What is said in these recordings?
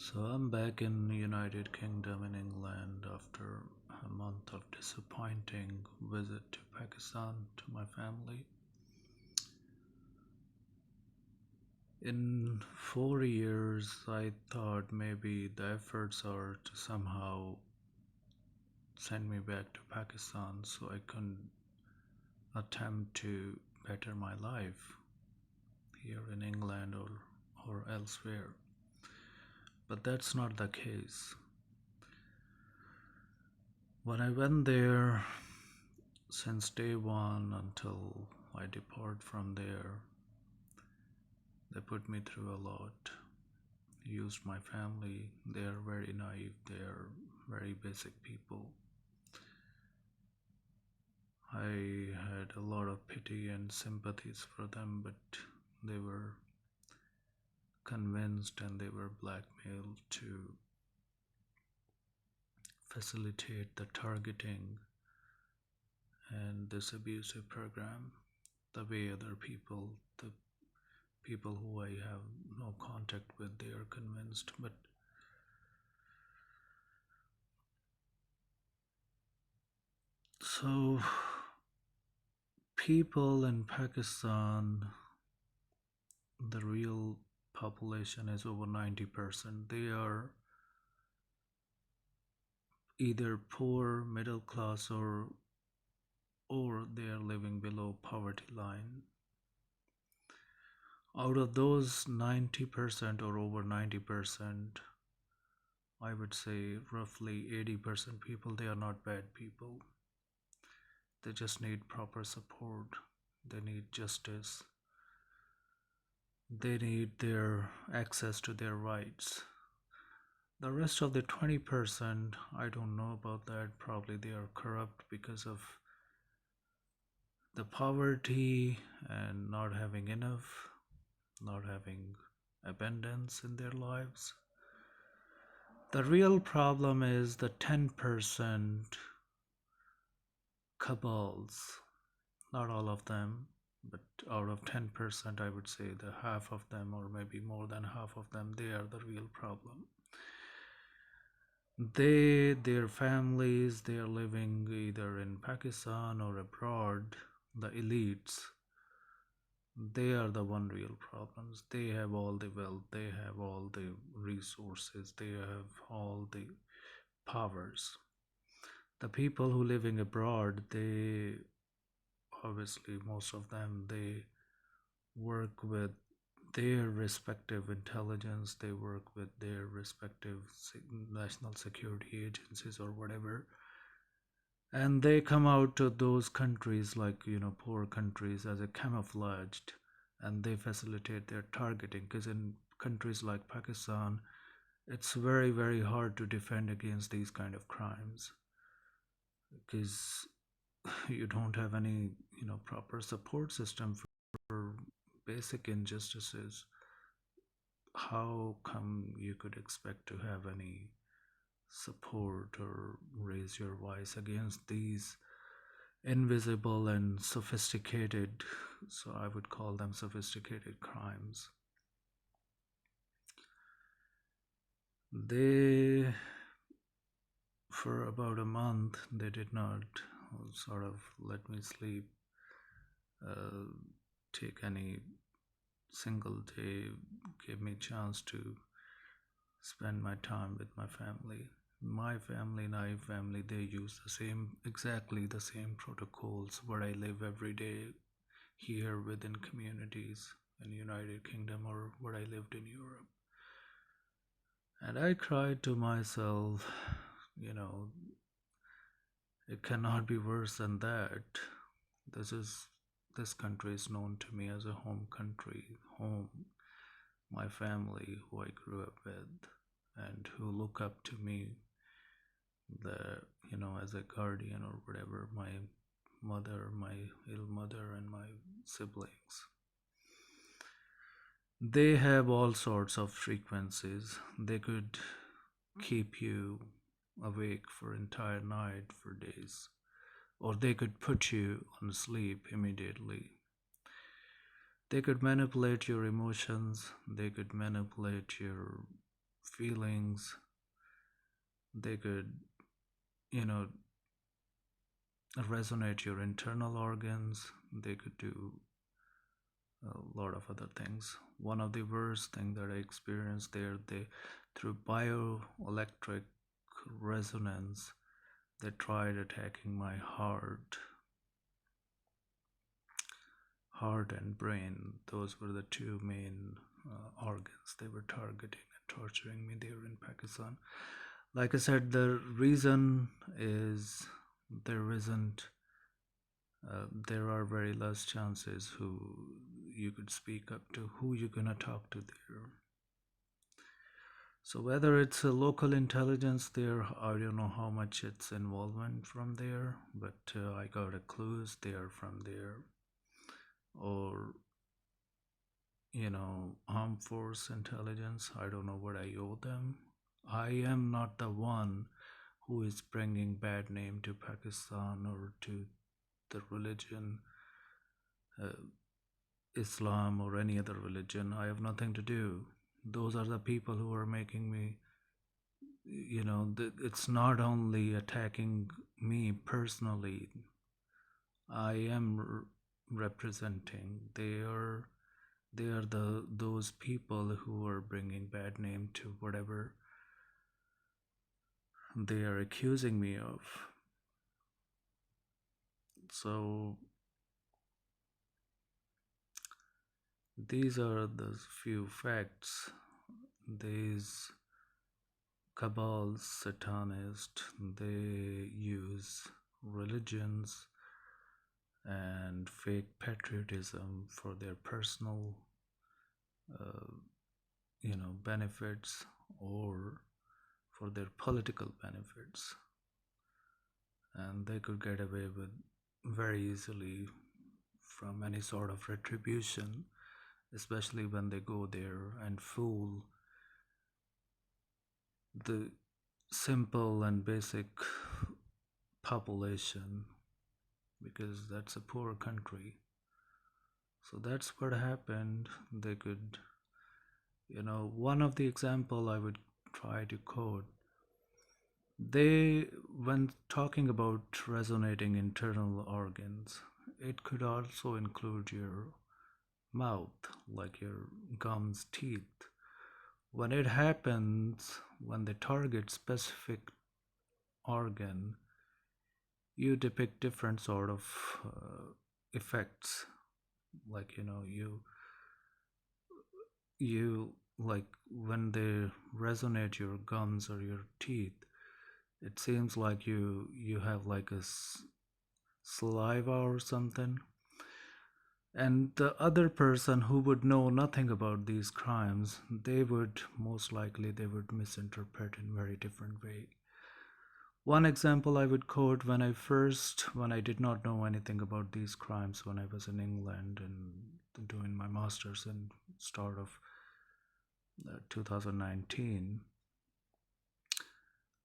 So I'm back in United Kingdom in England after a month of disappointing visit to Pakistan to my family. In 4 years, I thought maybe the efforts are to somehow send me back to Pakistan so I can attempt to better my life here in England or elsewhere. But that's not the case. When I went there, since day one until I depart from there, they put me through a lot. Used my family. They are very naive. They are very basic people. I had a lot of pity and sympathies for them, but they were convinced and they were blackmailed to facilitate the targeting and this abusive program the way other people, the people who I have no contact with, they are convinced. But so people in Pakistan, the real population is over 90%. They are either poor, middle class, or they are living below poverty line. Out of those 90% or over 90%, I would say roughly 80% people, they are not bad people. They just need proper support. They need justice. They need their access to their rights. The rest of the 20%, I don't know about that. Probably they are corrupt because of the poverty and not having enough, not having abundance in their lives. The real problem is the 10% cabals, not all of them, but out of 10%, I would say the half of them, or maybe more than half of them, they are the real problem. Their families, they are living either in Pakistan or abroad. The elites, they are the one real problems. They have all the wealth, they have all the resources, they have all the powers. The people who living abroad, they obviously most of them, they work with their respective intelligence, they work with their respective national security agencies or whatever, and they come out to those countries, like poor countries, as a camouflaged, and they facilitate their targeting, because in countries like Pakistan, it's very, very hard to defend against these kind of crimes, because you don't have any proper support system for basic injustices. How come you could expect to have any support or raise your voice against these invisible and sophisticated, so I would call them sophisticated crimes? They, for about a month, they did not sort of let me sleep, uh, take any single day, give me chance to spend my time with my family. My family, naive family, they use exactly the same protocols what I live every day here within communities in United Kingdom, or what I lived in Europe. And I cried to myself, you know, it cannot be worse than that. This country is known to me as a home country, home, my family who I grew up with and who look up to me, the as a guardian or whatever, my mother, my ill mother, and my siblings. They have all sorts of frequencies. They could keep you awake for entire night for days, or they could put you on sleep immediately. They could manipulate your emotions, they could manipulate your feelings. They could, you know, resonate your internal organs. They could do a lot of other things. One of the worst thing that I experienced there, they through bioelectric resonance, they tried attacking my heart and brain. Those were the two main organs they were targeting and torturing me there in Pakistan. Like I said, the reason is there isn't there are very less chances who you could speak up to, who you're gonna talk to there. So whether it's a local intelligence there, I don't know how much it's involvement from there, but I got a clues there from there, or armed force intelligence. I don't know what I owe them. I am not the one who is bringing bad name to Pakistan or to the religion, uh, Islam or any other religion. I have nothing to do. Those are the people who are making me, it's not only attacking me personally. I am representing. They are those people who are bringing bad name to whatever they are accusing me of. So these are the few facts. These cabals, satanists, they use religions and fake patriotism for their personal, uh, benefits, or for their political benefits, and they could get away with very easily from any sort of retribution, especially when they go there and fool the simple and basic population, because that's a poor country. So that's what happened. They could, one of the example I would try to quote, they, when talking about resonating internal organs, it could also include your mouth, like your gums, teeth. When it happens, when they target specific organ, you depict different sort of effects. Like you like when they resonate your gums or your teeth, it seems like you have like a saliva or something, and the other person who would know nothing about these crimes, they would most likely they would misinterpret in very different way. One example I would quote, when I did not know anything about these crimes, when I was in England and doing my masters in start of 2019,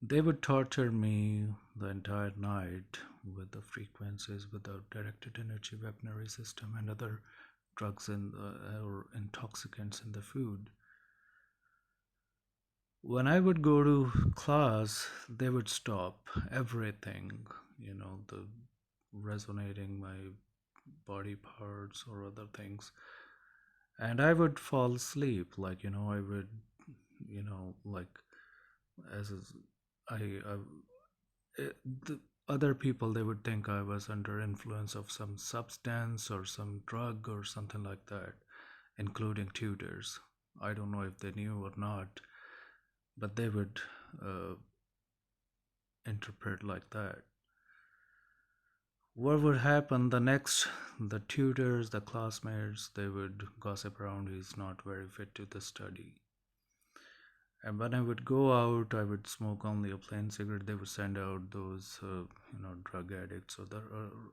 they would torture me the entire night with the frequencies, with the directed energy weaponry system and other drugs or intoxicants in the food. When I would go to class, they would stop everything, the resonating my body parts or other things, and I would fall asleep. Like I would, like as is, I the other people, they would think I was under influence of some substance or some drug or something like that, including tutors. I don't know if they knew or not, but they would uh, interpret like that. What would happen the next? The tutors, the classmates, they would gossip around, he's not very fit to the study. And when I would go out, I would smoke only a plain cigarette. They would send out those, drug addicts or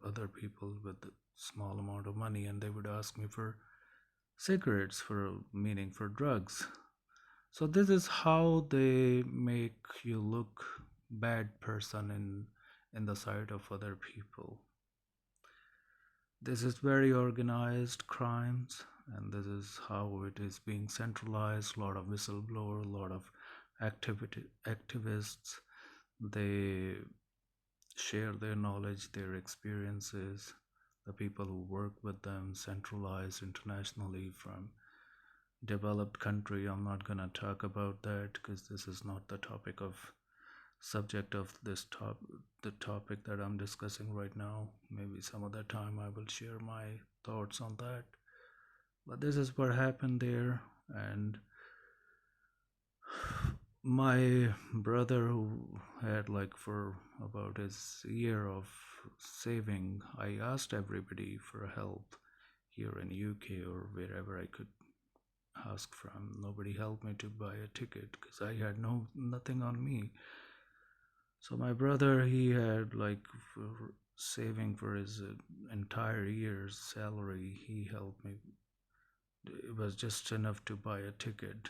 other people with a small amount of money, and they would ask me for cigarettes, meaning for drugs. So this is how they make you look bad person in the sight of other people. This is very organized crimes. and this is how it is being centralized. A lot of whistleblower, a lot of activists, they share their knowledge, their experiences. The people who work with them, centralized internationally from developed country. I'm not gonna talk about that because this is not the topic of subject of this the topic that I'm discussing right now. Maybe some other time I will share my thoughts on that. But this is what happened there, and my brother who had like for about his year of saving, I asked everybody for help here in UK or wherever I could ask from. Nobody helped me to buy a ticket because I had nothing on me. So my brother, he had like for saving for his entire year's salary. He helped me. It was just enough to buy a ticket.